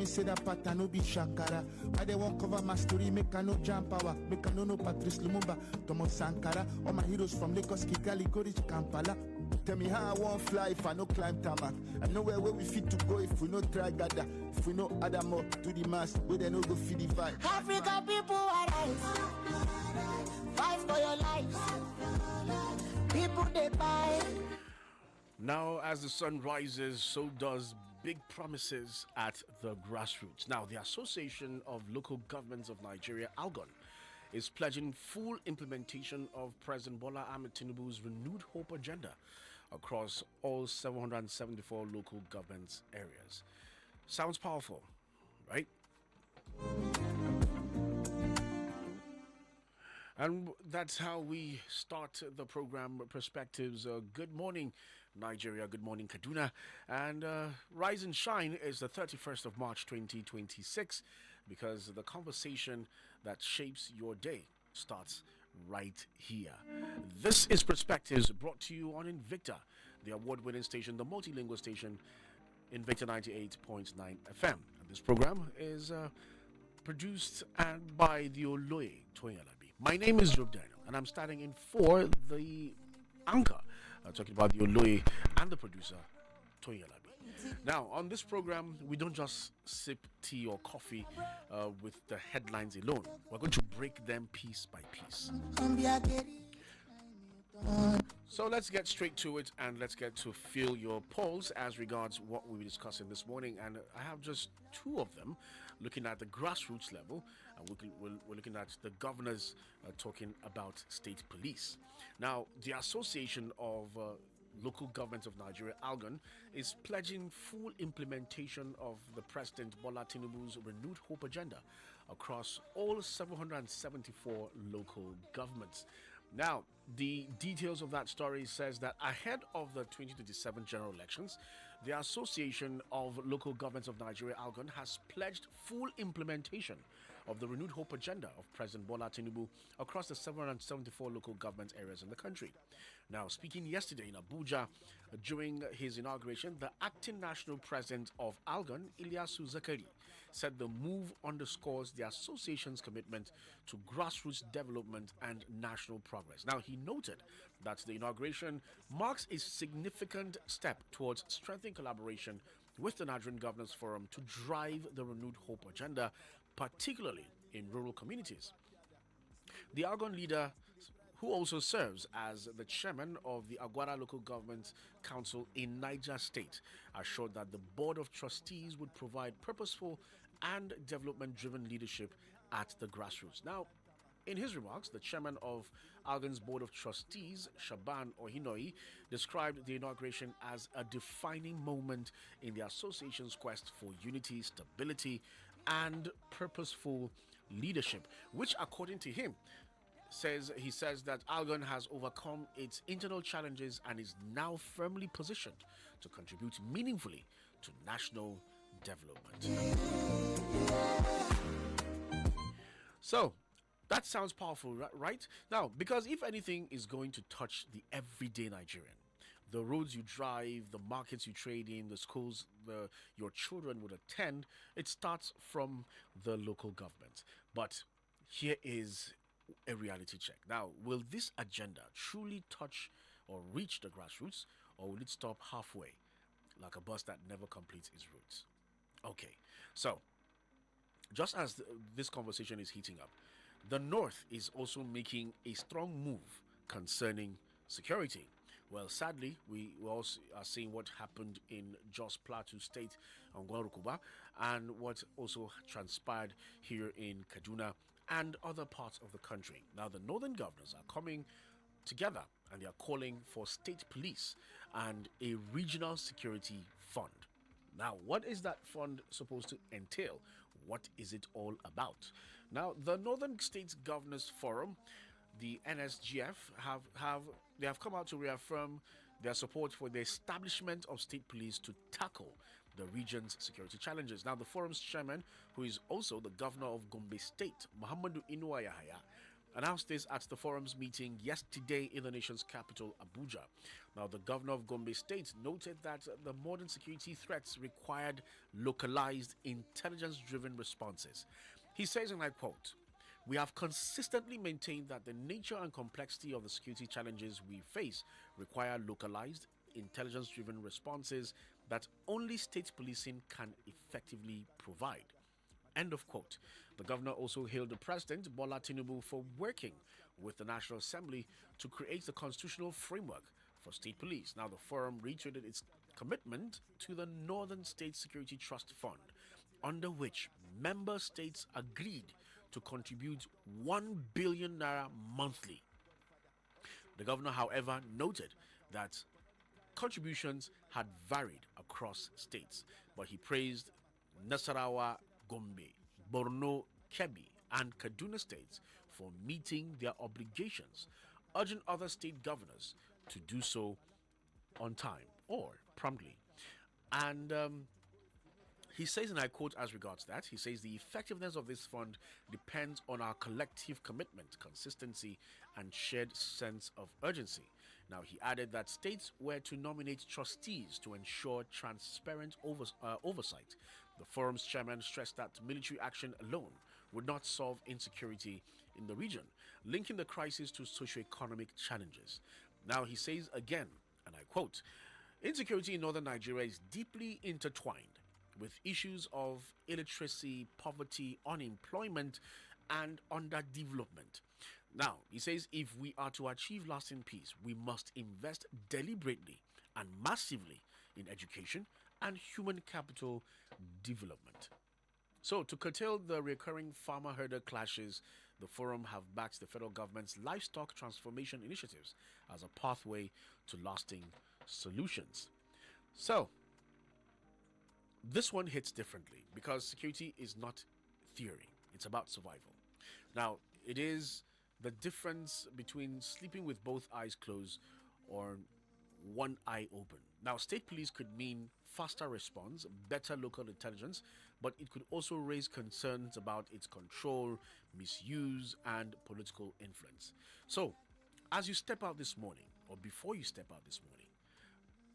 say that pattern no be Shakara. Why they won't cover my story, make I no jump power, make I no Patrice Lumumba, Thomas Sankara, all my heroes from Lagos, Kigali, go reach Kampala. Tell me how I won't fly if I no climb tarmac. I know where we fit to go if we no try gather. If we no add them up to the mass, where they no go feed the vibe. Africa people arise, fight for your lives. People they buy. Now, as the sun rises, so does big promises at the grassroots. Now, the Association of Local Governments of Nigeria, ALGON, is pledging full implementation of President Bola Ahmed Tinubu's renewed hope agenda across all 774 local government areas. Sounds powerful, right? And that's how we start the program Perspectives. Good morning, Nigeria. Good morning, Kaduna. And Rise and Shine is the 31st of March 2026, because the conversation that shapes your day starts right here. This is Perspectives, brought to you on Invicta, the award-winning station, the multilingual station, Invicta 98.9 FM. And this program is produced by the Oloye Toyalabi. My name is Job Daniel, and I'm standing in for the anchor, talking about the Oloye and the producer, Toyalabi. Now, on this program, we don't just sip tea or coffee with the headlines alone. We're going to break them piece by piece. So let's get straight to it, and let's get to feel your pulse as regards what we'll be discussing this morning. And I have just two of them, looking at the grassroots level, and we're looking at the governors talking about state police. Now, the Association of Local Governments of Nigeria, ALGON, is pledging full implementation of the President Bola Tinubu's renewed hope agenda across all 774 local governments. Now, the details of that story says that ahead of the 2027 general elections, the Association of Local Governments of Nigeria, ALGON, has pledged full implementation of the renewed hope agenda of President Bola Tinubu across the 774 local government areas in the country. Now, speaking yesterday in Abuja during his inauguration, the acting national president of ALGON, Ilyasu Zakari, said the move underscores the association's commitment to grassroots development and national progress. Now, he noted that the inauguration marks a significant step towards strengthening collaboration with the Nigerian Governors Forum to drive the renewed hope agenda, particularly in rural communities. The ALGON leader, who also serves as the chairman of the Agwara Local Government Council in Niger State, assured that the Board of Trustees would provide purposeful and development-driven leadership at the grassroots. Now, in his remarks, the chairman of ALGON's Board of Trustees, Shaban Ohinoi, described the inauguration as a defining moment in the association's quest for unity, stability, and purposeful leadership, which, according to him, he says that ALGON has overcome its internal challenges and is now firmly positioned to contribute meaningfully to national development. So, that sounds powerful, right? Now, because if anything is going to touch the everyday Nigerian, the roads you drive, the markets you trade in, the schools your children would attend, it starts from the local government. But here is a reality check. Now, will this agenda truly touch or reach the grassroots, or will it stop halfway, like a bus that never completes its routes? Okay, so just as this conversation is heating up, the North is also making a strong move concerning security. Well, sadly, we also are seeing what happened in Jos Plateau State, Angwarukuba, and what also transpired here in Kaduna and other parts of the country. Now, the northern governors are coming together and they are calling for state police and a regional security fund. Now, what is that fund supposed to entail? What is it all about? Now, the Northern States Governors Forum, the NSGF, have come out to reaffirm their support for the establishment of state police to tackle the region's security challenges. Now, the forum's chairman, who is also the governor of Gombe State, Muhammadu Inuwa Yahaya, announced this at the forum's meeting yesterday in the nation's capital, Abuja. Now, the governor of Gombe State noted that the modern security threats required localized, intelligence driven responses. He says, and I quote, "We have consistently maintained that the nature and complexity of the security challenges we face require localized, intelligence driven responses that only state policing can effectively provide." End of quote. The governor also hailed the president, Bola Tinubu, for working with the National Assembly to create the constitutional framework for state police. Now, the forum reiterated its commitment to the Northern State Security Trust Fund, under which member states agreed to contribute 1 billion naira monthly. The governor, however, noted that contributions had varied across states, but he praised Nasarawa, Gombe, Borno, Kebbi, and Kaduna states for meeting their obligations, urging other state governors to do so on time or promptly. And he says, and I quote as regards that, he says, "The effectiveness of this fund depends on our collective commitment, consistency, and shared sense of urgency." Now, he added that states were to nominate trustees to ensure transparent oversight. The forum's chairman stressed that military action alone would not solve insecurity in the region, linking the crisis to socio-economic challenges. Now, he says again, and I quote, "Insecurity in northern Nigeria is deeply intertwined with issues of illiteracy, poverty, unemployment, and underdevelopment." Now, he says, if we are to achieve lasting peace, we must invest deliberately and massively in education and human capital development. So, to curtail the recurring farmer-herder clashes, the forum have backed the federal government's livestock transformation initiatives as a pathway to lasting solutions. So, this one hits differently because security is not theory, it's about survival. Now, it is the difference between sleeping with both eyes closed or one eye open. Now, state police could mean faster response, better local intelligence, but it could also raise concerns about its control, misuse, and political influence. So, as you step out this morning, or before you step out this morning,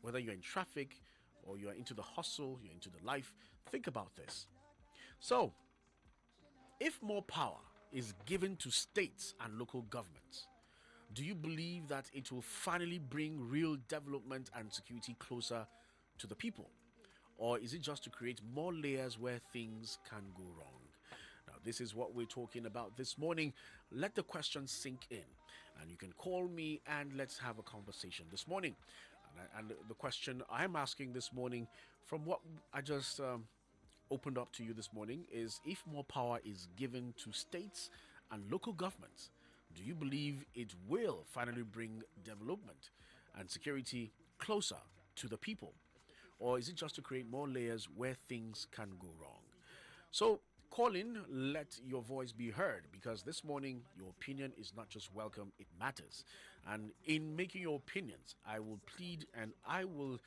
whether you're in traffic or you're into the hustle, you're into the life, think about this. So, if more power is given to states and local governments, do you believe that it will finally bring real development and security closer to the people? Or is it just to create more layers where things can go wrong? Now, this is what we're talking about this morning. Let the question sink in. And you can call me and let's have a conversation this morning. And the question I'm asking this morning, from what I just opened up to you this morning, is if more power is given to states and local governments, do you believe it will finally bring development and security closer to the people? Or is it just to create more layers where things can go wrong? So call in, let your voice be heard, because this morning your opinion is not just welcome, it matters. And in making your opinions, I will plead and I will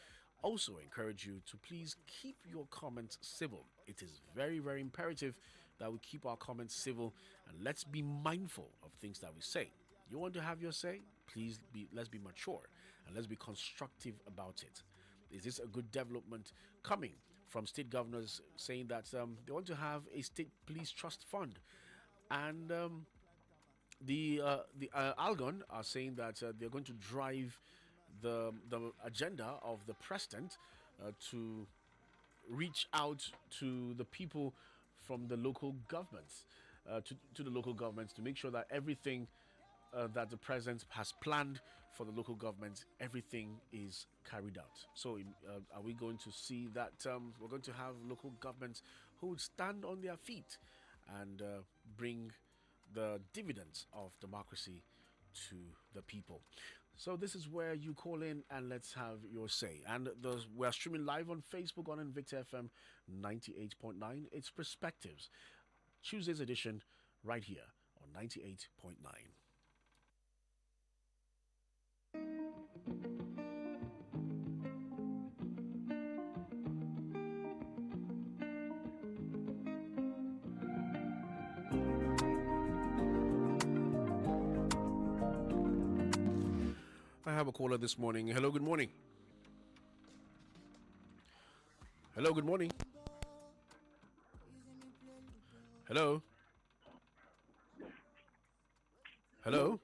also encourage you to please keep your comments civil. It is very, very imperative that we keep our comments civil, and let's be mindful of things that we say. You want to have your say? Let's be mature and let's be constructive about it. Is this a good development coming from state governors saying that they want to have a state police trust fund? And the Algon are saying that they're going to drive the agenda of the president to reach out to the people from the local governments, to the local governments, to make sure that everything that the president has planned for the local governments, everything is carried out. So are we going to see that we're going to have local governments who would stand on their feet and bring the dividends of democracy to the people? So this is where you call in and let's have your say. And we're streaming live on Facebook on Invicta FM 98.9. It's Perspectives, Tuesday's edition, right here on 98.9. I have a caller this morning. Hello, good morning. Hello, good morning. Hello. Hello.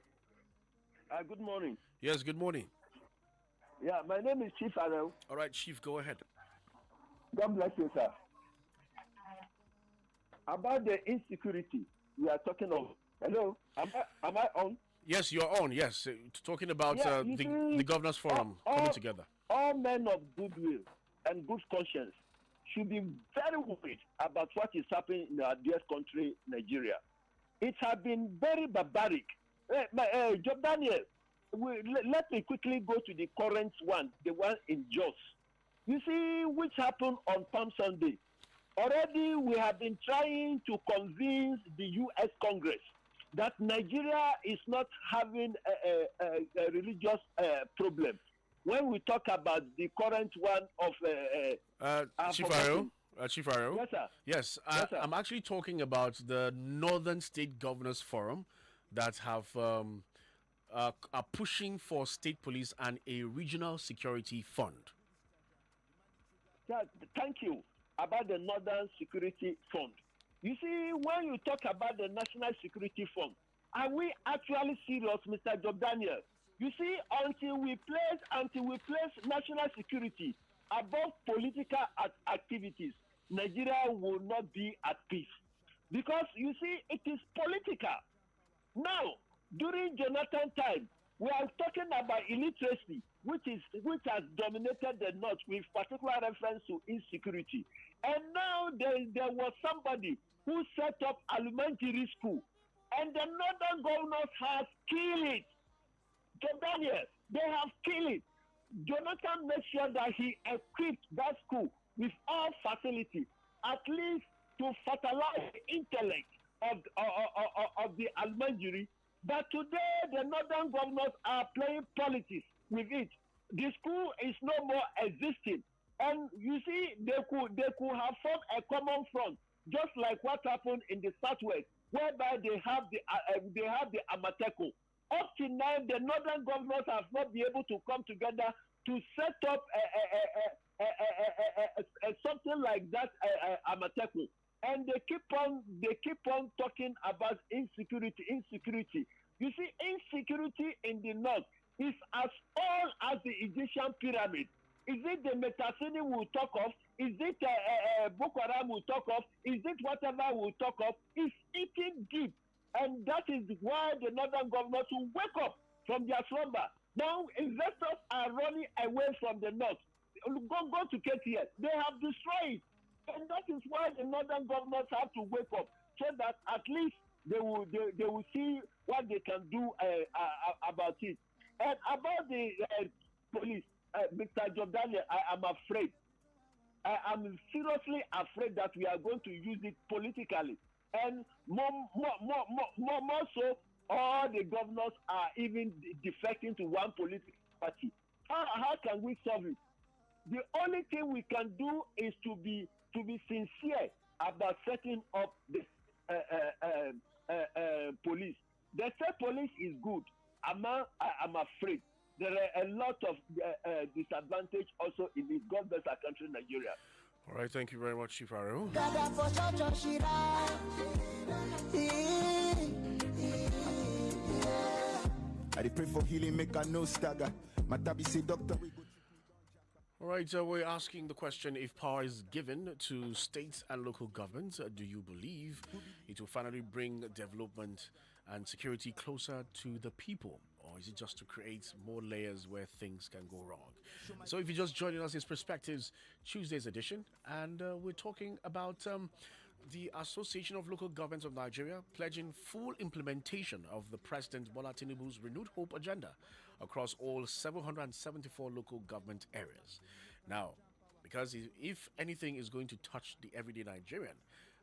Good morning. Yes, good morning. Yeah, my name is Chief Arel. All right, Chief, go ahead. God bless you, sir. About the insecurity we are talking of. Hello, am I on? Yes, you're on. Yes, talking about Yeah, you the see, governors forum coming together. all men of goodwill and good conscience should be very worried about what is happening in our dear country, Nigeria. It has been very barbaric. Job Daniel, let me quickly go to the current one, the one in Jos. You see, which happened on Palm Sunday. Already, we have been trying to convince the U.S. Congress that Nigeria is not having a religious problem. When we talk about the current one of Chief Aro, Chief Aro. Yes, sir. Yes, Yes, sir. I'm actually talking about the Northern State Governors Forum that have are pushing for state police and a regional security fund. Yeah, thank you. About the Northern Security Fund. You see, when you talk about the National Security Fund, are we actually serious, Mr. Job Daniel? You see, until we place national security above political activities, Nigeria will not be at peace. Because you see, it is political. Now, during Jonathan time, we are talking about illiteracy, which has dominated the North with particular reference to insecurity. And now there was somebody who set up elementary school, and the northern governors have killed it. Daniel, they have killed it. Jonathan made sure that he equipped that school with all facilities, at least to fertilize the intellect of the elementary. But today, the northern governors are playing politics with it. The school is no more existing. And you see, they could have formed a common front, just like what happened in the southwest, whereby they have the Amateco. Up to now, the northern governors have not been able to come together to set up something like that Amateco. And they keep on talking about insecurity. You see, insecurity in the north is as old as the Egyptian pyramid. Is it the Metasini we'll talk of? Is it Boko Haram we'll talk of? Is it whatever we'll talk of? It's eating deep. And that is why the northern governors will wake up from their slumber. Now, investors are running away from the north. Go to KTS. They have destroyed it. And that is why the northern governors have to wake up, so that at least they will see what they can do about it. And about the police, Mr. Jordan, I am afraid. I am seriously afraid that we are going to use it politically. And more so, all the governors are even defecting to one political party. How can we solve it? The only thing we can do is to be sincere about setting up the police. The state police is good. I'm afraid there are a lot of disadvantage also in this God bless our country, Nigeria. All right, thank you very much, Chief Aro. I pray for healing, make a no stagger. Matabi say, doctor, we go. All right, we're asking the question, if power is given to states and local governments, do you believe it will finally bring development and security closer to the people? Or is it just to create more layers where things can go wrong? So if you're just joining us, it's Perspectives Tuesday's edition, and we're talking about the Association of Local Governments of Nigeria pledging full implementation of the President Bola Tinubu's Renewed Hope agenda across all 774 local government areas. Now, because if anything is going to touch the everyday Nigerian,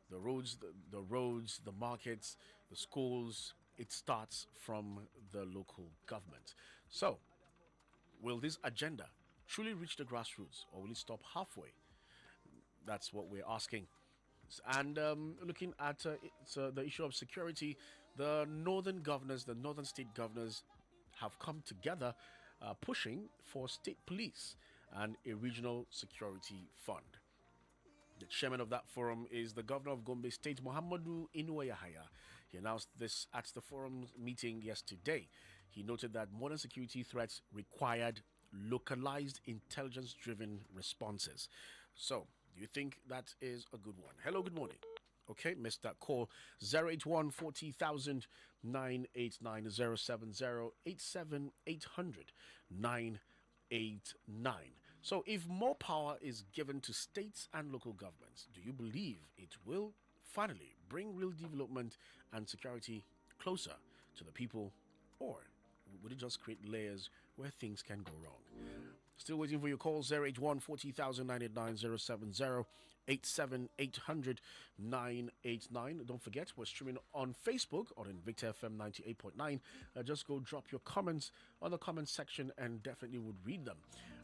the roads, the markets, the schools, it starts from the local government. So, will this agenda truly reach the grassroots, or will it stop halfway? That's what we're asking. And looking at the issue of security, the northern governors, the northern state governors have come together pushing for state police and a regional security fund. The chairman of that forum is the governor of Gombe State, Muhammadu Inuwa. He announced this at the forum's meeting yesterday. He noted that modern security threats required localized intelligence-driven responses. So, do you think that is a good one? Hello, good morning. Okay, missed that call. 081 40,000 989 070 87 800 989. So, if more power is given to states and local governments, do you believe it will finally bring real development and security closer to the people, or would it just create layers where things can go wrong? Still waiting for your call. 081 40,000 989 070 87 800 989. Don't forget, we're streaming on Facebook on Invicta FM 98.9. Just go drop your comments on the comment section and definitely would read them.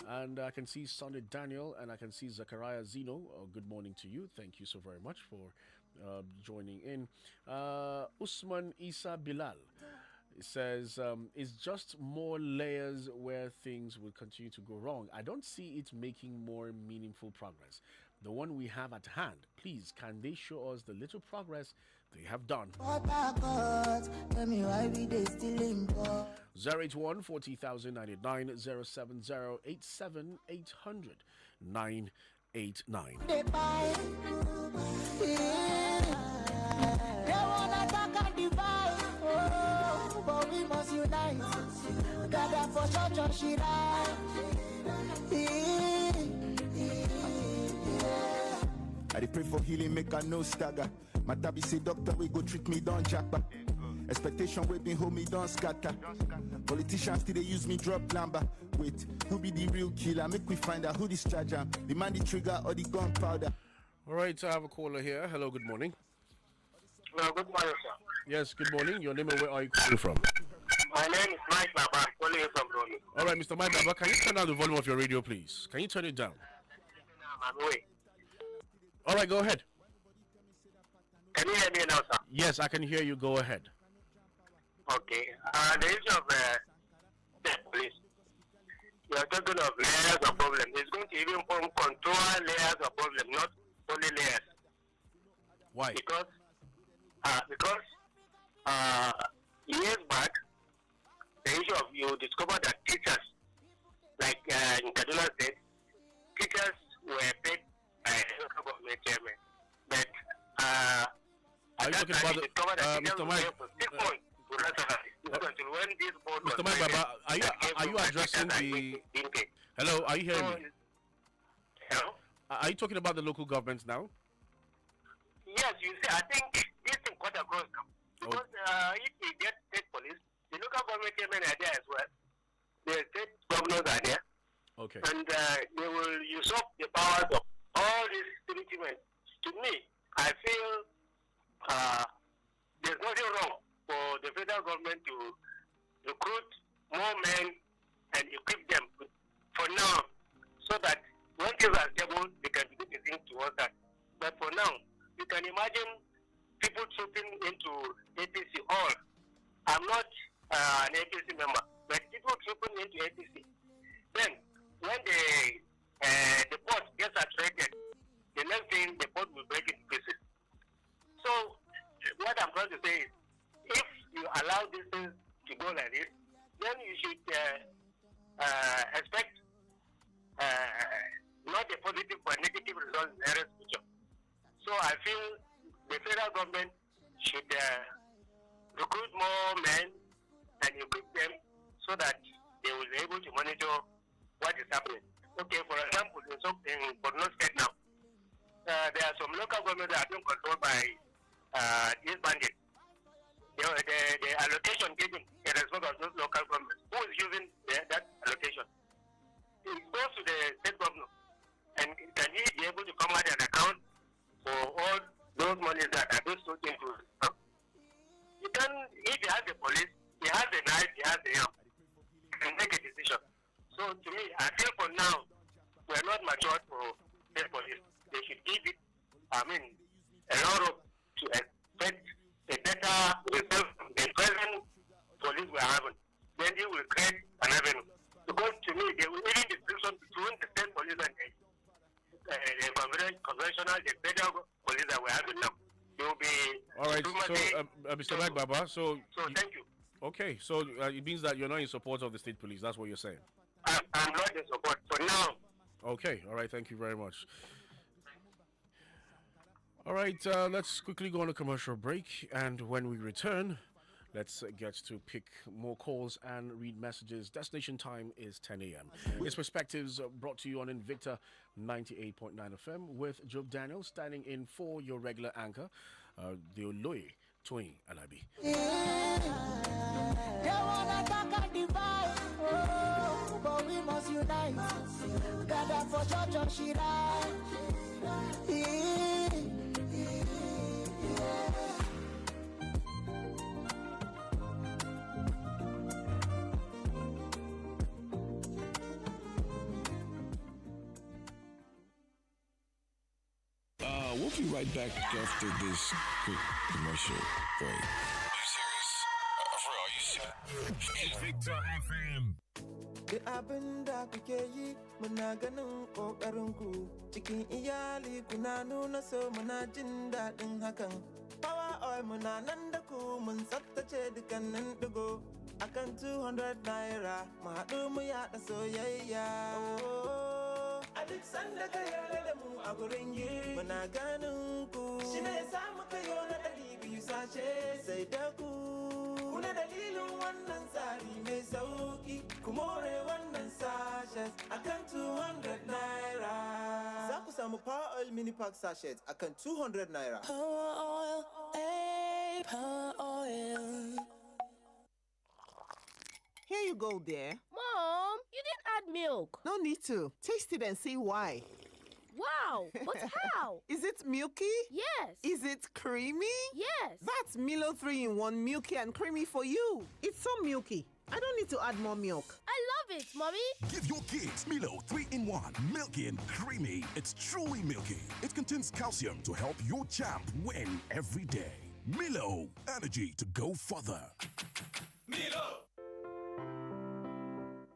And I can see Sunday Daniel and I can see Zachariah Zeno. Good morning to you. Thank you so very much for joining in. Usman Isa Bilal. It says, it's just more layers where things will continue to go wrong. I don't see it making more meaningful progress. The one we have at hand, please, can they show us the little progress they have done? 081 40,000 989 070 87 800 989. They wanna talk and divide, but we must unite. Gather for church or Shirai. I dey pray for healing, make I no stagger. My tabi say doctor we go treat me, don't jackpot. Expectation we been hold me, don't scatter. Politicians still they use me, drop lamba. Wait, who be the real killer? Make we find out who this charger. The man the trigger or the gunpowder. All right, I have a caller here. Hello, good morning. Well, good morning, sir. Yes, good morning. Your name and where are you calling from? My name is Mike Baba, calling you from Rome. All right, Mr. Mike Baba, can you turn down the volume of your radio, please? Can you turn it down? I'm away. All right, go ahead. Can you hear me now, sir? Yes, I can hear you. Go ahead. Okay. The issue of the police. You are talking of layers of problem. It's going to even control layers of problem, not only layers. Why? Because years back, the issue of you discovered that teachers, like in Kaduna State, teachers were paid by local government chairman. But are you talking about Mr. Mike? Mr. Mike Baba, are you addressing the? Hello, are you hearing me? Hello? Are you talking about the local governments now? Yes, you see, I think this thing cut across now. Because if you get state police, the local government chairman are there as well. The state governors are there. Okay. And they will usurp the powers of all these security men. To me, I feel there's nothing wrong for the federal government to recruit more men and equip them for now, so that when things are stable, they can begin to think towards that. But for now, you can imagine people trooping into APC all. I'm not an APC member, but people trooping into APC. Then, when the port gets saturated, the next thing, the port will break into pieces. So, what I'm trying to say is, if you allow these things to go like this, then you should expect not a positive but negative result in the nearest future. So I feel the federal government should recruit more men and equip them so that they will be able to monitor what is happening. Okay, for example, in Borno State now, there are some local governments that are being controlled by these bandits. The allocation given in respect of those local governments, who is using that allocation? It goes to the state governor. And can he be able to come out and account for all those monies that are being stored into it? You can, if he has the police, he has the knife, he has the help, he can make a decision. So to me, I feel for now, we are not matured for the police. They should give it, a lot of to expect a better result from the present police we are having. Then they will create an avenue to All right. So, Mr. Magbaba, so thank you. okay. So it means that you're not in support of the state police. That's what you're saying. I'm not in support for now. Okay. All right. Thank you very much. All right. Let's quickly go on a commercial break, and when we return, let's get to pick more calls and read messages. Destination time is 10 a.m. It's Perspectives brought to you on Invicta 98.9 FM with Job Daniel standing in for your regular anchor, the Oloye Twain Alabi. They wanna talk and divide, oh, but we must unite. Gather for church of Shirai. We'll be right back after this quick commercial break. Are you serious? For real, are you serious? Invicta FM. Duk abin da kuke yi muna ganin ƙoƙarinku cikin iyali kuna nuna so muna jin daɗin hakan. Power oil muna nan da ku mun tsaftace dukkanin ɗigo akan 200 naira mu haɗu mu yaɗa soyayya. A duk sanda ka yarda da mu a gurin yi muna ganin ku shi ne ya samu kayo na 200 sashe sai da ku. Kuna dalilin wannan tsari mai sauki ku more wannan sashes akan 200 naira. Za ku samu Power Oil Mini Pack sachet akan 200 naira. Power Oil, hey, Power Oil. Here you go, dear. Mom, you didn't add milk. No need to. Taste it and see why. Wow, but how? Is it milky? Yes. Is it creamy? Yes. That's Milo 3-in-1 milky and creamy for you. It's so milky. I don't need to add more milk. I love it, Mommy. Give your kids Milo 3-in-1, milky and creamy. It's truly milky. It contains calcium to help your champ win every day. Milo, energy to go further. Milo!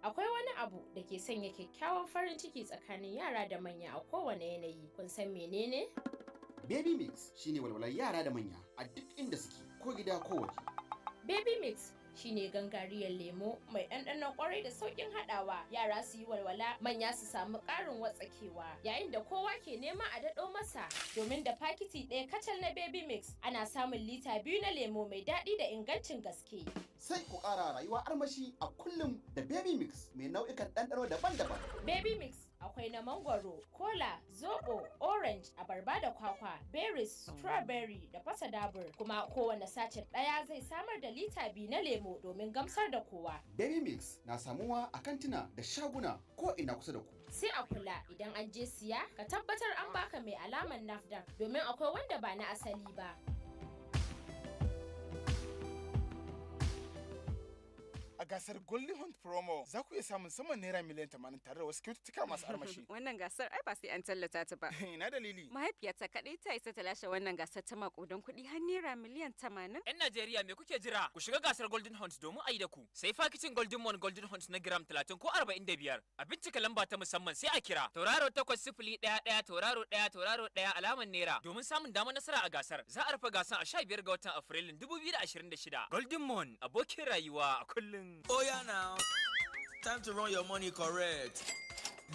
Akwai wani abu da ke sanya kyakkyawan farin ciki tsakanin yara da manya a kowane yanayi. Kun san menene? Baby Mix shine walwalar yara da manya a duk inda suke, ko gida ko waje. Baby Mix shine gangariyar lemo mai ɗanɗanon ƙwarai da sauƙin haɗawa. Yara su yi walwala, manya su samu ƙarin watsakewa. Yayin da kowa ke nema a daɗo masa, domin da fakiti ɗaya kacal na Baby Mix ana samun lita 2 na lemo mai daɗi da ingancin gaske. Sai ku ƙara rayuwa armashi a kullum da Baby Mix mai nau'ikan ɗanɗano daban-daban. Baby Mix akwai na mangwaro, kola, zoɓo, orange, abarba da kwakwa, berries, strawberry da fasa dabur. Kuma kowane sachet ɗaya zai samar da lita 2 na lemo domin gamsar da kowa. Baby Mix na samuwa a kantina da shaguna ko ina kusa da ku. Sai a kula idan an je siya, ka tabbatar an baka mai alamar NAFDAC domin akwai wanda ba na asali ba. A gasar Golden Hunt Promo za ku iya samun saman naira miliyan 80 tare da wasu kyaututtuka masu armashi. Wannan gasar ai ba sai an tallata ta ba. Ina dalili. Mahaifiyata kaɗai ta isa ta lashe wannan gasar ta maƙudan kuɗi har naira miliyan 80. 'Yan Najeriya me kuke jira? Ku shiga gasar Golden Hunt domin a yi da ku. Sai fakitin Golden Mon Golden Hunt na gram 30 ko 45. A bincika lamba ta musamman sai a kira tauraro 801 tauraro 1 tauraro 1 alamar naira domin samun damar nasara a gasar. Za a rufe gasar a 15 ga watan Afrilun 2026. Golden Mon abokin rayuwa a kullum. Oh yeah now, time to run your money correct.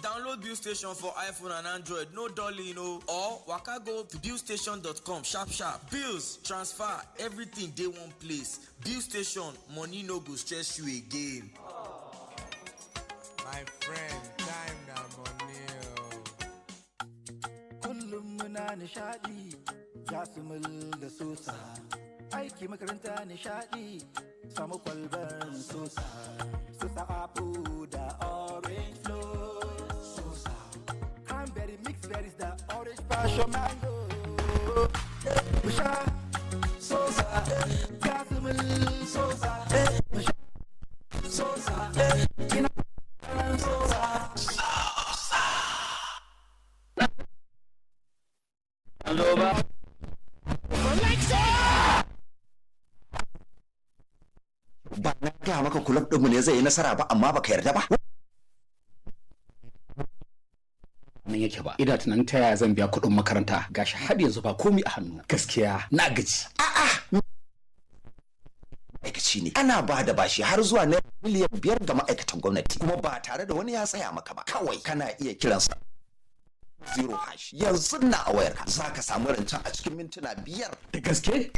Download Bill Station for iPhone and Android, no dolly, or waka go to billstation.com sharp. Bills, transfer, everything dey one place. Bill Station, money no go stress you again. My friend, time na money. Kullum muna nishadi, Jasmine da Sosa. Aiki makaranta nishadi. Samu kwalbar Sosa. Sosa apple da orange flow. Sosa. Cranberry mixed berries da orange passion mango. Musha. Sosa. Jasmine Sosa. Sosa. Tina Sosa. Sosa. Aloha. Alexa! Ba na gaya maka kulab ɗinmu ne zai yi nasara ba amma baka yarda ba. nan yake ba. Ina tunanin ta yaya zan biya kuɗin makaranta gashi har yanzu ba komai a hannu. Gaskiya na gaji. Ma'aikaci ne ana ba da bashi har zuwa na miliyan 5 ga ma'aikatan gwamnati kuma ba tare da wani ya tsaya maka ba. Kawai kana iya kiransa 0 hash yanzu na a wayarka za ka samu rancen a cikin mintuna 5. Da gaske?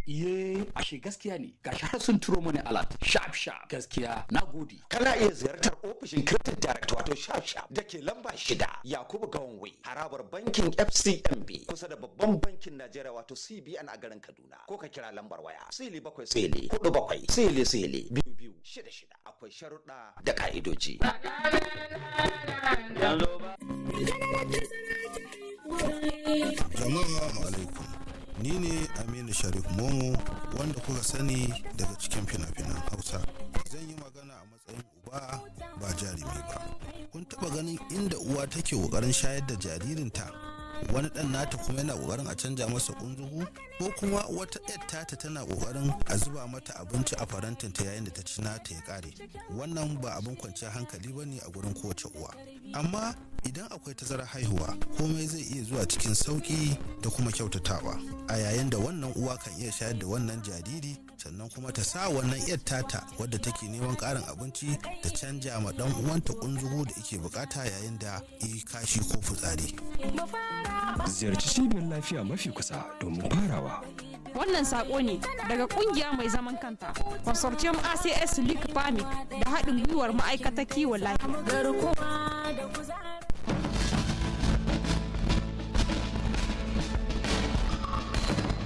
Iye, ashe gaskiya ne. Gashi har sun turo mani alat. Sharp. Gaskiya, na gode. Kana iya ziyartar ofishin Credit Director wato Sharp da ke lamba 6 Yakubu Gawanwe, harabar bankin FCMB kusa da babban bankin Najeriya wato CBN a garin Kaduna. Ko ka kira lambar waya 747 akwai sharuɗa da ka'idoji. Jama'a alaikum. Ni ne Aminu Sharif Momo wanda kuka sani daga cikin fina-finan Hausa. Zan yi magana a matsayin uba ba jarumi ba. Kun taɓa ganin inda uwa take ƙoƙarin shayar da jaririnta? Wani ɗan nata kuma yana ƙoƙarin a canja masa ƙunzugu? Ko kuma wata ƴar tata tana ƙoƙarin a zuba mata abinci a farantinta yayin da ta ci nata ya ƙare? Wannan ba abin kwanciyar hankali ba ne a gurin kowace uwa. Amma idan akwai tazarar haihuwa komai zai iya zuwa cikin sauki da kuma kyautatawa a yayin da wannan uwa kan iya shayar da wannan jariri sannan kuma ta sa wannan yar tata wadda take neman karin abinci ta canja ma dan uwanta kunzugu da yake bukata yayin da yi kashi ko fitsari. Ziyarci cibiyar lafiya mafi kusa domin farawa. Wannan sako ne daga kungiya mai zaman kanta consortium ACS League Panic da haɗin gwiwar ma'aikatar kiwon lafiya.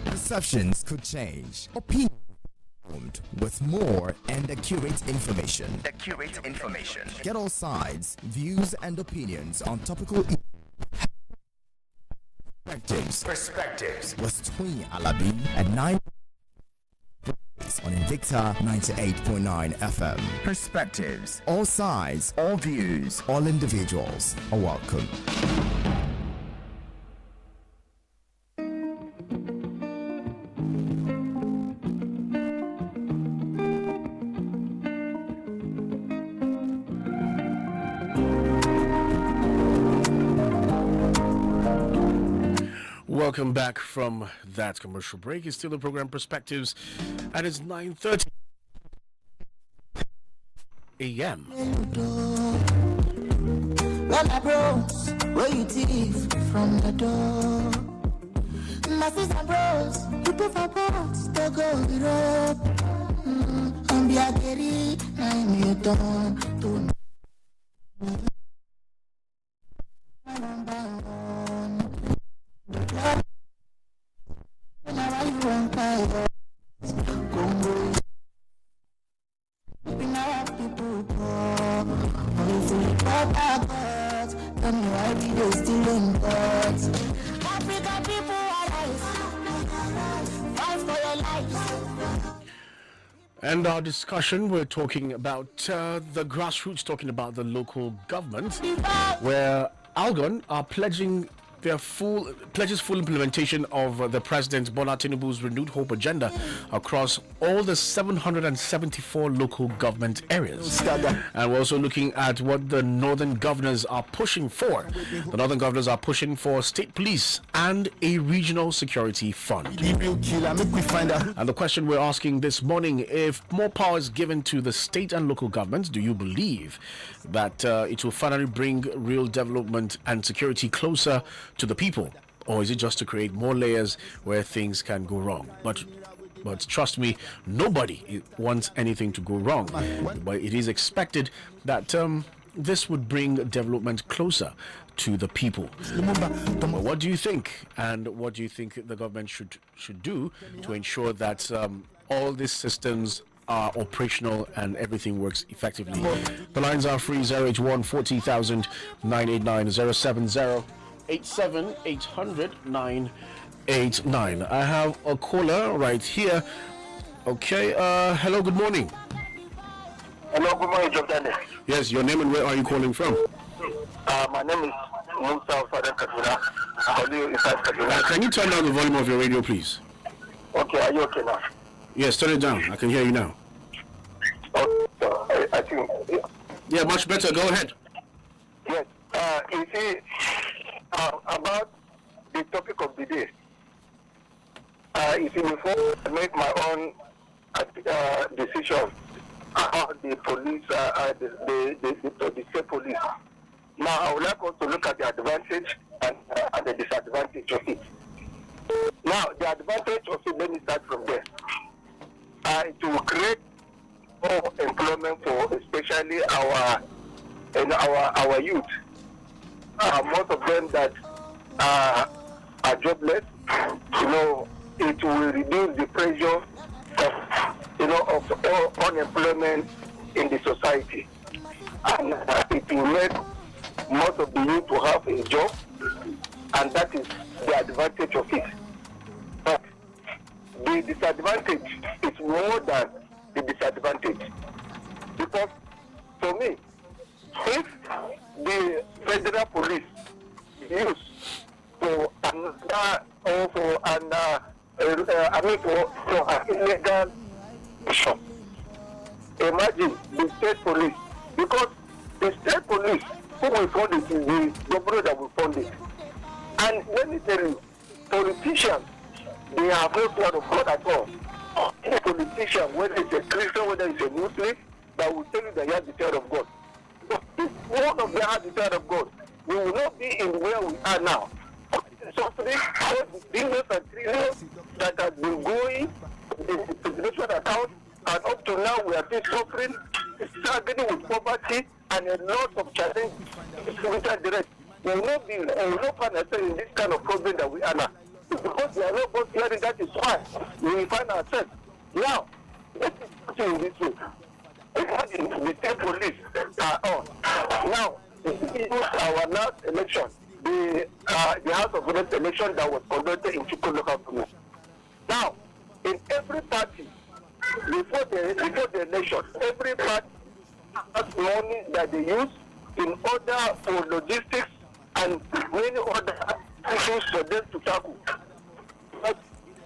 Perceptions could change. Opinion with more and accurate information. Get all sides, views, and opinions on topical perspectives with Twin Alabi at 9 on Invicta 98.9 FM. Perspectives. All sides, all views, all individuals are welcome. Welcome back from that commercial break. It's still the program Perspectives, and it's 9:30 a.m. Well, my bros, where you thief from the door? My sister bros, you put for pots, they go Europe. I'm be a carry, I'm you done to And our discussion, we're talking about the grassroots, talking about the local government, where Algon are pledging full implementation of the President Bola Tinubu's renewed hope agenda across all the 774 local government areas. And we're also looking at what the northern governors are pushing for. The northern governors are pushing for state police and a regional security fund. And the question we're asking this morning, if more power is given to the state and local governments, do you believe that it will finally bring real development and security closer to the people, or is it just to create more layers where things can go wrong? But trust me, nobody wants anything to go wrong. But it is expected that this would bring development closer to the people. But what do you think? And what do you think the government should do to ensure that all these systems are operational and everything works effectively? The lines are free: 081 40,000 989 070 87800 989. I have a caller right here. Okay, hello, good morning. Hello, good morning, Jordan. Yes, your name and where are you calling from? My name is Musa of Southern Kaduna. I call you inside Kaduna. Can you turn down the volume of your radio, please? Okay, are you okay now? Yes, turn it down. I can hear you now. I think. Yeah, much better. Go ahead. Yes, You see, about the topic of the day. You see, before I make my own decision about the police, the state police. Now, I would like us to look at the advantage and the disadvantage of it. Now, the advantage of it, let me start from there. It will create more employment for especially our youth. Most of them that are jobless, it will reduce the pressure of unemployment in the society, and it will make most of the youth to have a job, and that is the advantage of it. But the disadvantage is more than the disadvantage, because for me, if the federal police use for another or for an for an illegal mission, imagine the state police, because the state police who will fund it is the government that will fund it. And let me tell you, politicians, they have no fear of God at all. Any politician, whether it's a Christian, whether it's a Muslim, that will tell you that he has the fear of God. But if one of them has the fear of God, we will not be in where we are now. Suffering all the billions and trillions that has been going in the federation account, and up to now we are still suffering, struggling with poverty and a lot of challenges. We will not find ourselves in this kind of problem that we are now. Because we are not both hearing, that is why we find ourselves. Now, let me put it in this way. Imagine the state police are on. Now, our last election, the House of Reps election that was conducted in Chuko local government. Now, in every party, before the election, every party has money that they use in order for logistics and many other issues for them to tackle. But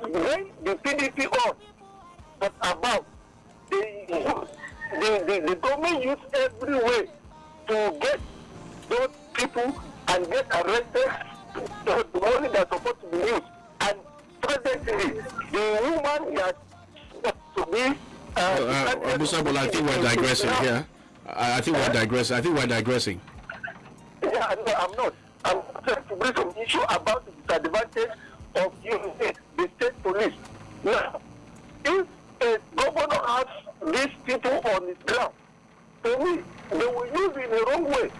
when the PDP on was about, the government used every way to get those people and get arrested for the money that's supposed to be used. And presently, the woman that to be Musabul, I think we're digressing here. I think we're digressing. Yeah, no, I'm not. I'm trying to bring some issue about the disadvantage of the state police. Now, if a governor has these people on his ground, to me, they will use it in the wrong way.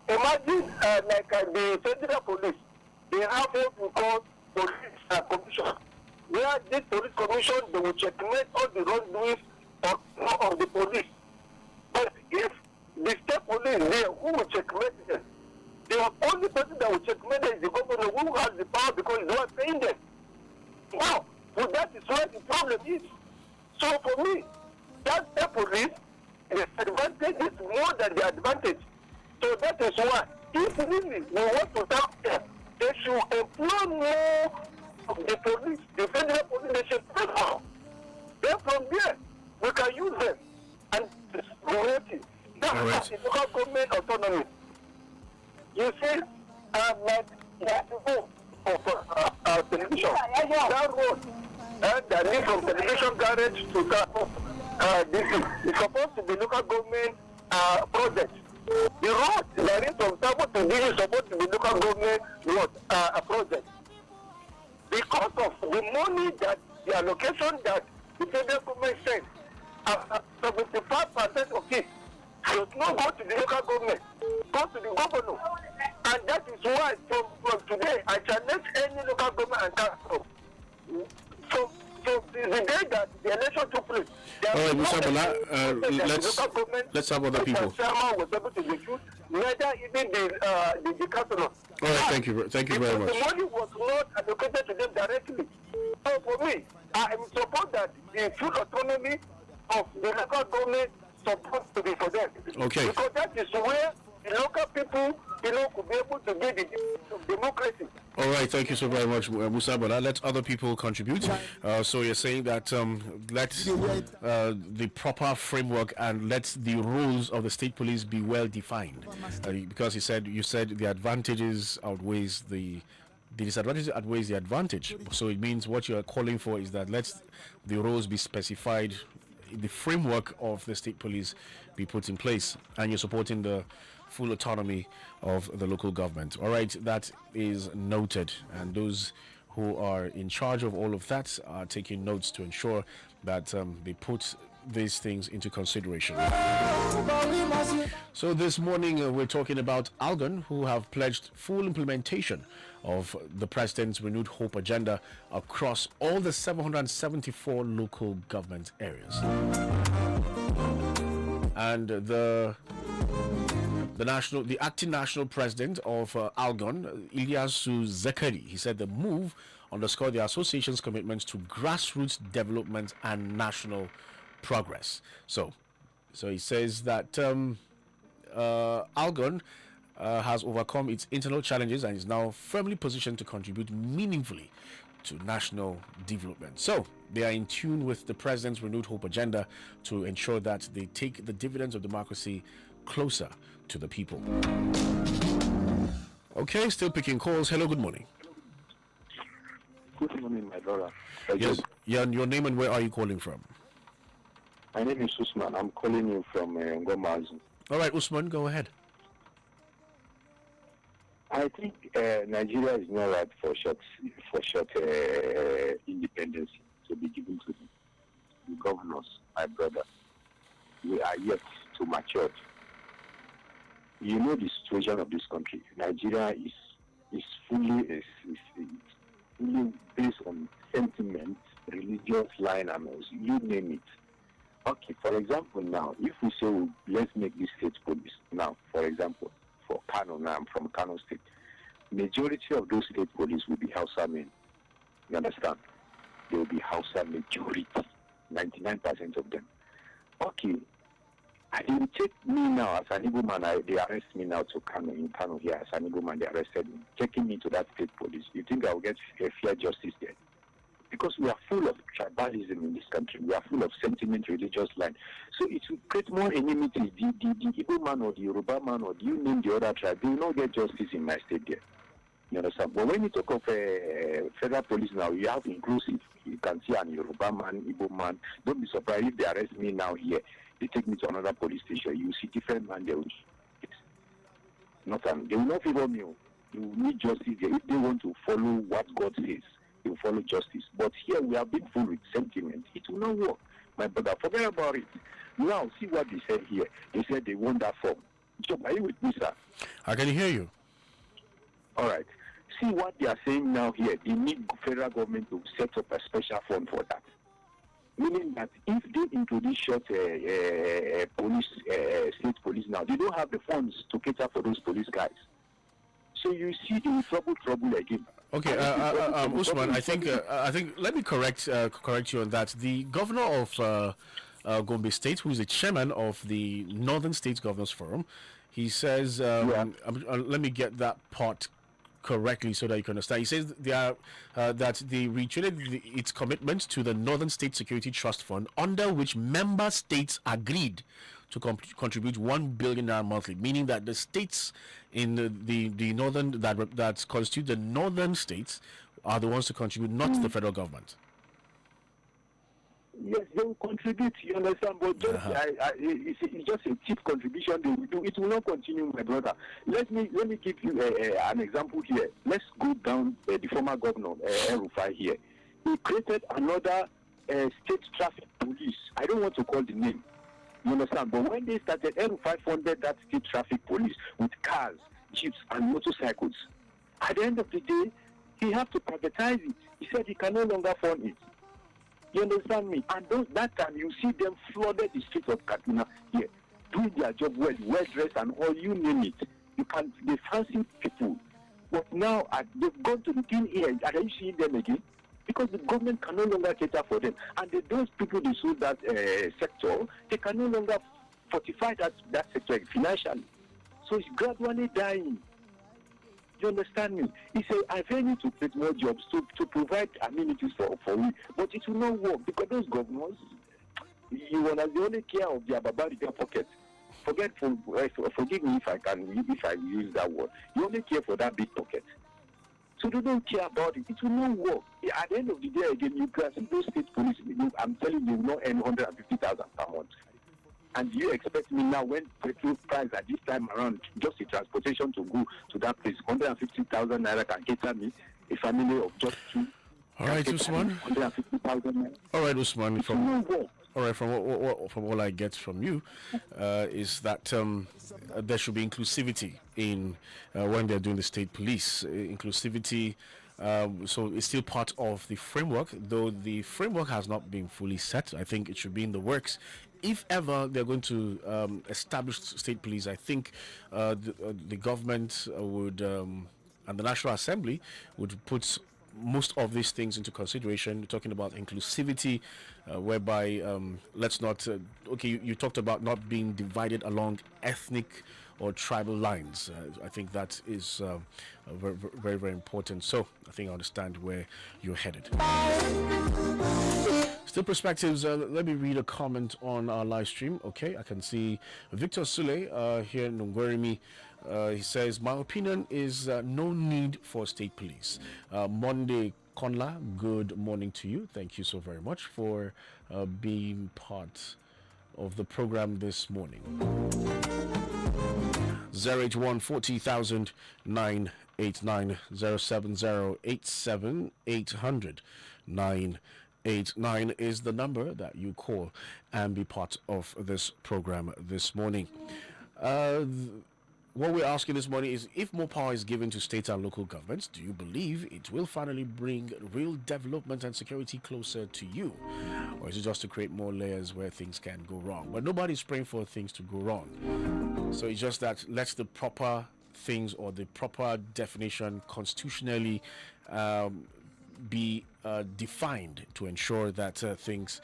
Imagine the federal police, they have what we call police commission. Where this police commission, they will checkmate all the wrongdoings of the police. But if the state police there, who will checkmate them? The only person that will checkmate them is the governor, who has the power because he's not paying them. Now, so that is where the problem is. So for me, that state police, the advantage is more than the advantage. So that is why, if really we want to help them, they should employ more of the police, the federal police, they should pay more. Then from there, we can use them. And that's the local government autonomy. You see, like you have to go for television. That road, that lead from television garage to this is supposed to be local government project. The road that is from Sabo to this is supposed to be local government road project. Because of the money that the allocation that the federal government sent, 75% of it does not go to the local government, go to the governor. And that is why from today I challenge any local government and council. So the day that the election took place, all right, Musabula, let's have other people. Was able to recruit, neither even the councillors. All right, thank you very much. The money was not allocated to them directly. So for me, I support that the full autonomy of the local government supposed to be for them. Okay. Because that is where the local people, could be able to get the democracy. All right. Thank you so very much, Musa. But let other people contribute. So you're saying that let the proper framework and let the rules of the state police be well defined, because you said the advantages outweighs the disadvantage outweighs the advantage. So it means what you are calling for is that let the rules be specified, the framework of the state police be put in place, and you're supporting the full autonomy of the local government. All right, that is noted, and those who are in charge of all of that are taking notes to ensure that they put these things into consideration. So this morning we're talking about Algon, who have pledged full implementation of the president's renewed hope agenda across all the 774 local government areas. And the acting national president of Algon, Ilyasu Zekari, he said the move underscored the association's commitment to grassroots development and national progress. So he says that Algon has overcome its internal challenges and is now firmly positioned to contribute meaningfully to national development. So they are in tune with the president's renewed hope agenda to ensure that they take the dividends of democracy closer to the people. Okay, still picking calls. Hello, good morning. Good morning, my brother. Yes, your name and where are you calling from? My name is Usman. I'm calling you from Ngomazu. All right, Usman, go ahead. I think Nigeria is not right for short independence to be given to the governors, my brother. We are yet to mature. You know the situation of this country. Nigeria is fully based on sentiment, religious line, and you name it. Okay, for example, now, if we say, let's make this state police, now, for example, for Kano, now I'm from Kano State, majority of those state police will be Hausa men. You understand? They will be Hausa majority, 99% of them. Okay, they will take me now as an Igbo man, they arrest me now to Kano, in Kano here, as an Igbo man, they arrested me, taking me to that state police. You think I will get fair justice there? Because we are full of tribalism in this country. We are full of sentiment, religious line. So it will create more enmity. The Igbo man or the Yoruba man or you name the other tribe, they will not get justice in my state there. You understand? But when you talk of federal police now, you have inclusive. You can see an Yoruba man, Igbo man. Don't be surprised if they arrest me now here. They take me to another police station. You see different man there. They will not favor me. You will need justice there. If they want to follow what God says, they will follow justice. But here we have been full with sentiment. It will not work. My brother, forget about it. Now, see what they said here. They said they want that form. So, are you with me, sir? I can hear you. All right. See what they are saying now here. They need federal government to set up a special fund for that. Meaning that if they introduce short police, state police now, they don't have the funds to cater for those police guys. So you see the trouble again. Okay, Usman, I think let me correct you on that. The governor of Gombe State, who is the chairman of the Northern States Governors Forum, he says, let me get that part correctly so that you can understand. He says that they reiterated its commitment to the Northern State Security Trust Fund, under which member states agreed to contribute 1 billion naira monthly, meaning that the states in the northern that constitute the northern states are the ones to contribute, not the federal government. Yes, they will contribute, you understand, but just, it's just a cheap contribution they will do. It will not continue, my brother. Let me give you an example here. Let's go down the former governor, El-Rufai here. He created another state traffic police. I don't want to call the name, you understand, but when they started, El-Rufai funded that state traffic police with cars, jeeps, and motorcycles. At the end of the day, he had to privatize it. He said he can no longer fund it. You understand me? And that time you see them flooded the streets of Kaduna here, doing their job well dressed and all, you name it. They fancy people. But now they've gone to the thin ear. Are you seeing them again? Because the government can no longer cater for them. And those people they sold that sector, they can no longer fortify that sector financially. So it's gradually dying. You understand me? He said, I very need to create more jobs to provide amenities for we. But it will not work because those governors, they only care of their barbaric pocket. Forgive me if I use that word. You only care for that big pocket. So they don't care about it. It will not work. At the end of the day, again, you can see those state police. I'm telling you, will not earn 150,000 per month. And do you expect me now, when petrol price at this time around, just the transportation to go to that place, 150,000 naira can cater me, a family of just two. All right, Usman. 150,000 naira. All right, Usman. From all I get from you, is that there should be inclusivity in when they're doing the state police. Inclusivity. So it's still part of the framework, though the framework has not been fully set. I think it should be in the works. If ever they're going to establish state police, I think the government would and the National Assembly would put most of these things into consideration. We're talking about inclusivity, whereby let's not. You talked about not being divided along ethnic or tribal lines. I think that is very, very, very important. So I think I understand where you're headed. Still perspectives. Let me read a comment on our live stream. Okay, I can see Victor Sule here in Nungwerimi. He says, my opinion is no need for state police. Monday Konla, good morning to you. Thank you so very much for being part of the program this morning. 081 40,000 989 070 87 800 989 is the number that you call and be part of this program this morning. What we're asking this morning is, if more power is given to state and local governments, do you believe it will finally bring real development and security closer to you? Or is it just to create more layers where things can go wrong? But nobody's praying for things to go wrong. So it's just that let's the proper things or the proper definition constitutionally be defined to ensure that things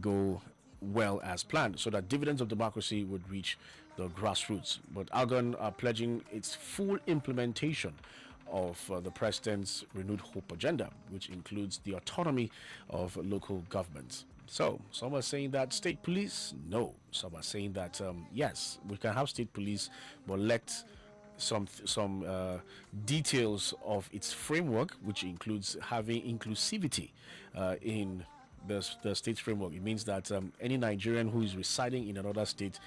go well as planned, so that dividends of democracy would reach the grassroots. But Argon are pledging its full implementation of the president's renewed hope agenda, which includes the autonomy of local governments. So some are saying that state police, no. Some are saying that yes, we can have state police, but let some details of its framework, which includes having inclusivity in the state framework. It means that any Nigerian who is residing in another state,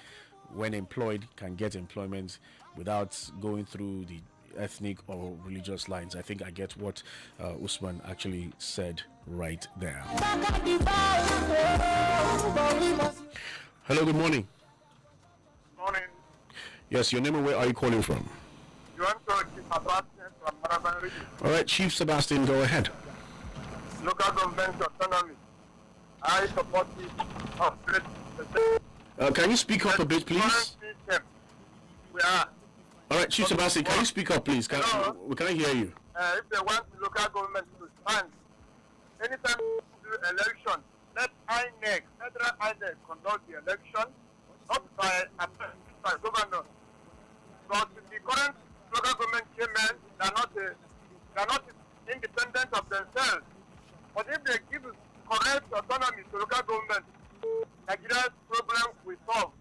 when employed, can get employment without going through the ethnic or religious lines. I think I get what Usman actually said right there. Hello, good morning. Morning. Yes, your name and where are you calling from? You want to Chief Sebastian from Maraban region? All right, Chief Sebastian, go ahead. Local government autonomy. I support it of great. Can you speak up a bit, please? We are. All right, Chief Sebastian, can you speak up, please? Can I hear you? If they want the local government to stand, anytime you do election, let INEC, federal INEC, conduct the election, not by governor. But the current local government chairmen, they are not independent of themselves. But if they give correct autonomy to local government, Nigeria's problem will solve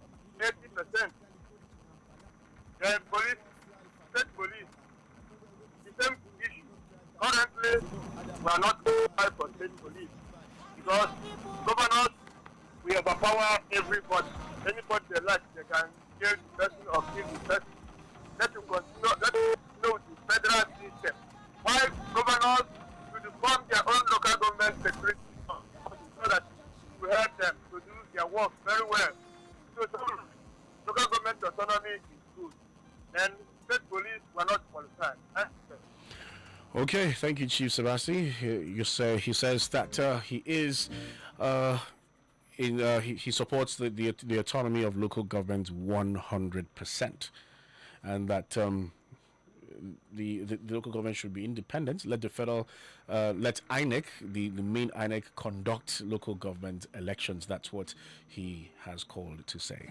80%. The police, state police, the same issue. Currently, we are not qualified for state police because governors, we overpower everybody. Anybody they like, they can kill the person or kill the person. Let them continue the federal system. While governors should form their own local government security so that we help them to do their work very well. So local government autonomy is good. And state police were not qualified. Okay, thank you, Chief Sebastian. He says that he is he supports the autonomy of local governments 100%, and that the local government should be independent. Let the federal, let INEC, the main INEC, conduct local government elections. That's what he has called to say.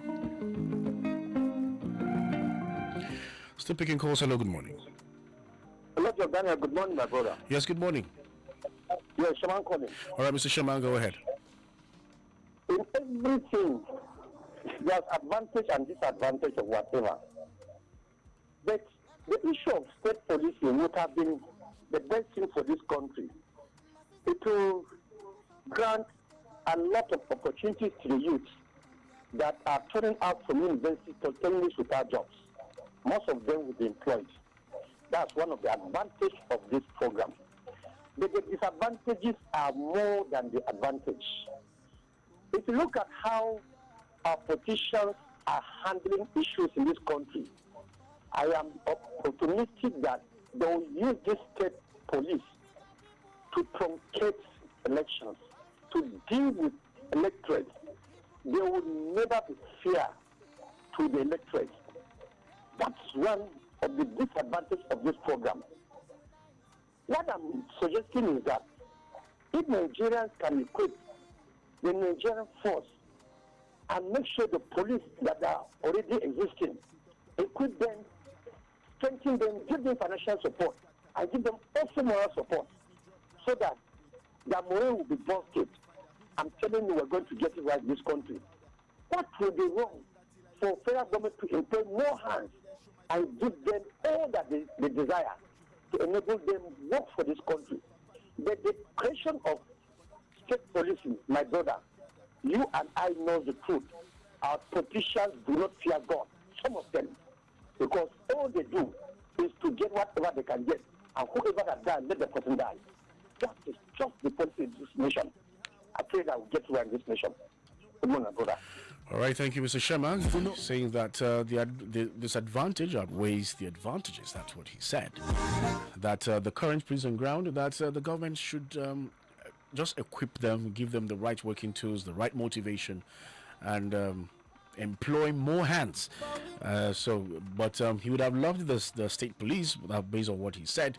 Still picking calls. Hello, good morning. Major Daniel, good morning, my brother. Yes, good morning. Yes, Shaman calling. All right, Mr. Shaman, go ahead. In everything, there's advantage and disadvantage of whatever. But the issue of state policing would have been the best thing for this country. It will grant a lot of opportunities to the youth that are turning out from university to English without jobs. Most of them will be employed. That's one of the advantages of this program. But the disadvantages are more than the advantage. If you look at how our politicians are handling issues in this country, I am optimistic that they will use this state police to truncate elections, to deal with electorates. They will never be fair to the electorate. That's one of the disadvantages of this program. What I'm suggesting is that if Nigerians can equip the Nigerian force and make sure the police that are already existing, equip them, strengthen them, give them financial support, and give them also moral support, so that their morale will be boosted. I'm telling you, we're going to get it right in this country. What will be wrong for federal government to employ more hands and give them all that they desire to enable them work for this country? But the creation of state policing, my brother, you and I know the truth. Our politicians do not fear God, some of them, because all they do is to get whatever they can get, and whoever that dies, let the person die. That is just the policy in this nation. I pray that we'll get right in this nation. Good morning, brother. All right, thank you, Mr. Shemang, saying that the disadvantage outweighs the advantages. That's what he said. That the current prison ground, that the government should just equip them, give them the right working tools, the right motivation, and employ more hands. But he would have loved the state police, based on what he said.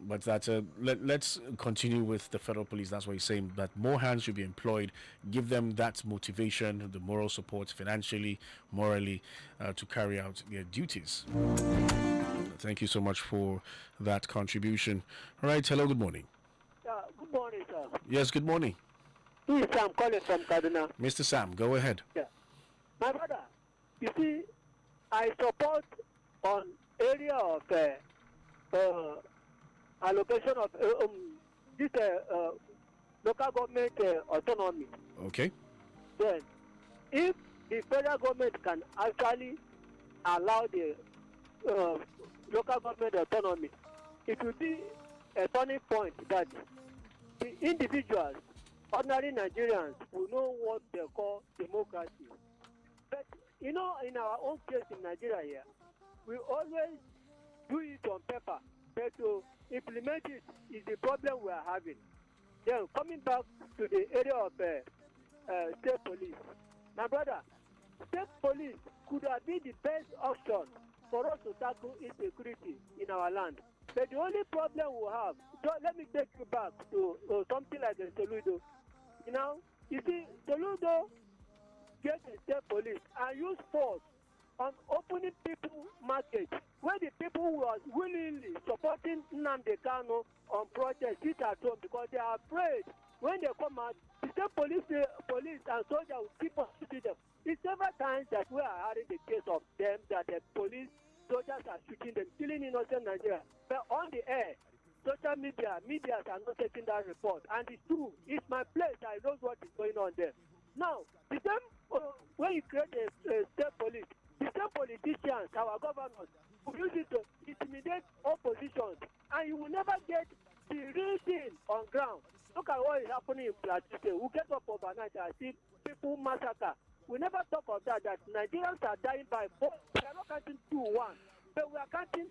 But that let's continue with the federal police. That's what he's saying, that more hands should be employed, give them that motivation, the moral support, financially, morally, to carry out their duties. Thank you so much for that contribution. All right, hello, good morning. Good morning, sir. Yes, good morning. This is Sam calling from Kaduna. Mr. Sam, go ahead. Yeah. My brother, you see, I support on area of allocation of this local government autonomy. Okay. Then, if the federal government can actually allow the local government autonomy, it will be a turning point that the individuals, ordinary Nigerians, will know what they call democracy. But, you know, in our own case in Nigeria here, we always do it on paper, but to implement it is the problem we are having. Then, coming back to the area of state police. My brother, state police could have been the best option for us to tackle insecurity in our land. But the only problem we have, so let me take you back to something like the Soludo. You know, you see, Soludo get the state police and use force on opening people market, where the people was willingly supporting Nnamdi Kanu on protest, sit at home because they are afraid when they come out, the state police and soldiers will keep on shooting them. It's several times that we are having the case of them, that the police, soldiers are shooting them, killing innocent Nigerians. But on the air, social media are not taking that report. And it's true. It's my place. I know what is going on there. Now, the same when you create a state police, the same politicians, our governors, will use it to intimidate opposition, and you will never get the real thing on ground. Look at what is happening in Plateau State. We get up overnight and see people massacre. We never talk of that Nigerians are dying by 4. We are not counting 2-1, but we are counting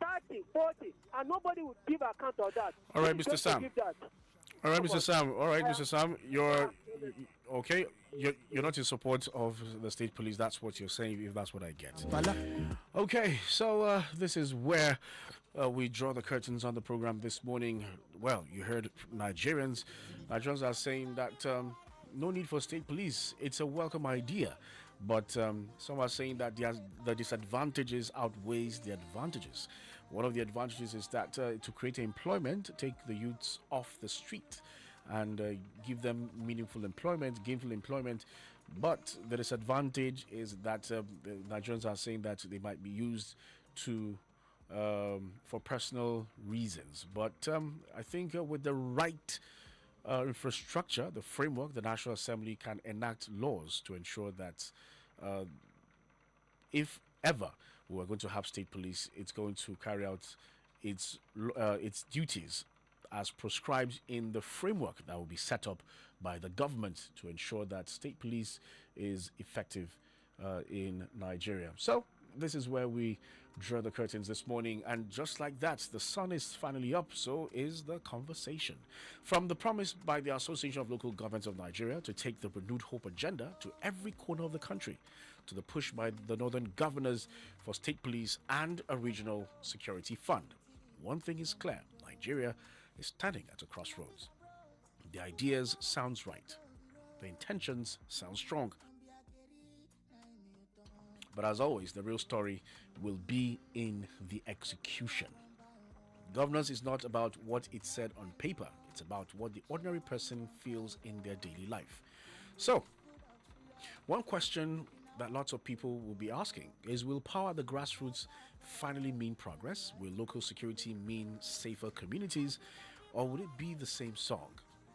30, 40, and nobody will give account of that. All right, Mr. Sam. All right, Mr. Sam. All right, Mr. Sam. You're okay. You're not in support of the state police. That's what you're saying, if that's what I get. Okay, so this is where we draw the curtains on the program this morning. Well, you heard Nigerians. Nigerians are saying that no need for state police. It's a welcome idea. But some are saying that the disadvantages outweighs the advantages. One of the advantages is that to create employment, take the youths off the street and give them meaningful employment, gainful employment. But the disadvantage is that the Nigerians are saying that they might be used to for personal reasons. But I think with the right infrastructure, the framework, the National Assembly can enact laws to ensure that if ever we are going to have state police, it's going to carry out its duties as prescribed in the framework that will be set up by the government to ensure that state police is effective in Nigeria. So this is where we draw the curtains this morning, and just like that, the sun is finally up, so is the conversation. From the promise by the Association of Local Governments of Nigeria to take the renewed hope agenda to every corner of the country, to the push by the northern governors for state police and a regional security fund. One thing is clear: Nigeria is standing at a crossroads. The ideas sounds right, the intentions sound strong, but as always, the real story will be in the execution. Governance is not about what it said on paper, it's about what the ordinary person feels in their daily life. So, one question that lots of people will be asking is, will power at the grassroots finally mean progress? Will local security mean safer communities? Or would it be the same song,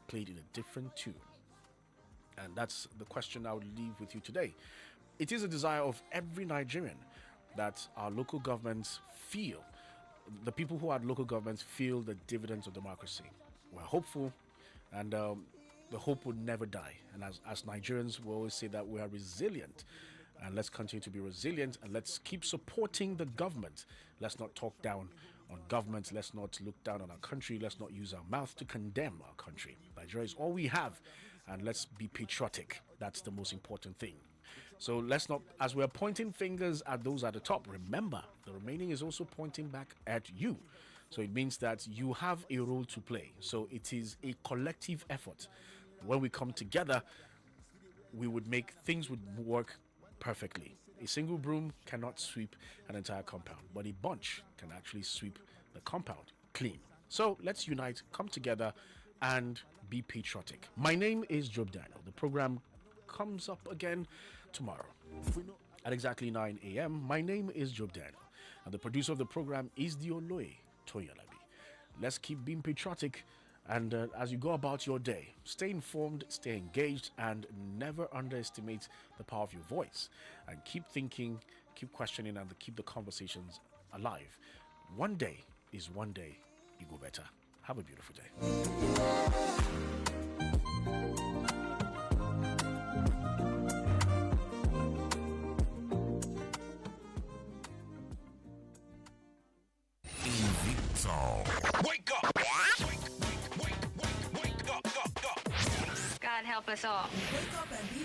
played in a different tune? And that's the question I would leave with you today. It is a desire of every Nigerian that our local governments feel, the people who are local governments feel the dividends of democracy. We're hopeful, and the hope would never die. And as Nigerians, we always say that we are resilient. And let's continue to be resilient, and let's keep supporting the government. Let's not talk down on government. Let's not look down on our country. Let's not use our mouth to condemn our country. Nigeria is all we have, and let's be patriotic. That's the most important thing. So let's not, as we're pointing fingers at those at the top, remember the remaining is also pointing back at you. So it means that you have a role to play. So it is a collective effort. When we come together, we would make things would work perfectly. A single broom cannot sweep an entire compound, but a bunch can actually sweep the compound clean. So let's unite, come together, and be patriotic. My name is Job Daniel. The program comes up again tomorrow at exactly 9 a.m. My name is Job Daniel, and the producer of the program is the Oloye Toyalabi. Let's keep being patriotic, and as you go about your day, stay informed, stay engaged, and never underestimate the power of your voice. And keep thinking, keep questioning, and keep the conversations alive. One day is one day you go better. Have a beautiful day. Wake up! Wake up! God help us all. Wake up and be